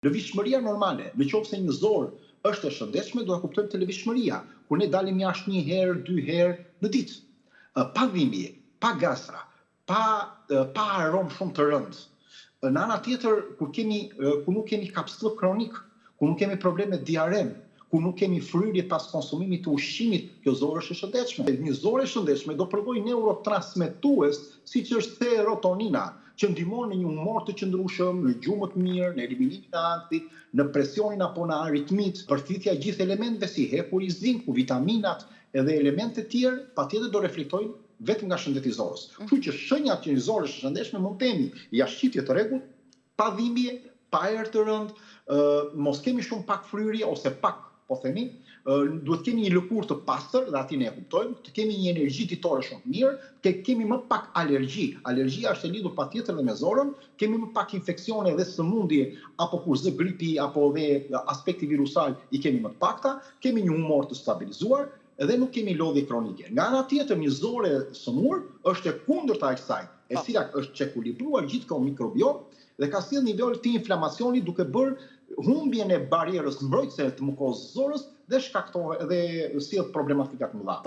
Lëvizshmëria normale, nëse një zorë është e shëndetshme, do ta kuptojmë të lëvizshmëria, kur ne dalim jashtë 1 herë, 2 herë në ditë, pa dhimbje, pa gastra, pa aromë shumë të rëndë. Në ana tjetër, kur nuk kemi kapslëk kronik, kur nuk kemi probleme diarem, kur nuk kemi fryrje pas konsumimit të ushqimit, kjo zorë është e shëndetshme. Një zorë e shëndetshme do prodhoj neurotransmetues, siç është serotonina, që ndihmon në një humor të qëndrueshëm, në gjumë të mirë, në eliminimin e ankthit, në presionin apo në aritmit, përthithja e gjithë elementeve si hekuri i zinku, vitaminat edhe elemente të tjerë, patjetër do reflektojnë vetëm nga shëndeti i zorës. Kështu që shenjat që një zorë është e shëndetshme mund të kemi jashtëqitje të rregullt, pa dhimbje, pa erë të rëndë, mos kemi shumë pak fryrje ose pak, po themi, duhet kemi një lëkurë të pastër, dhe aty ne e kuptojmë, të kemi një energji ditore shumë të mirë, kemi më pak alergji. Alergjia është e lidhur patjetër dhe me zorën, kemi më pak infeksione dhe sëmundje, apo kurrë gripi, apo dhe aspekti virusal i kemi më të pakta, kemi një humor të stabilizuar, dhe nuk kemi lodhje kronike. Nga ana tjetër, një zorë e sëmurë është e kundërta e kësaj, e cila është çekuilibruar gjithkohë mikrobiom dhe ka sjellë nivel të inflamacionit duke bërë humbjen e barierës mbrojtëse të mukozës zorës dhe sjell problematika të mëdha.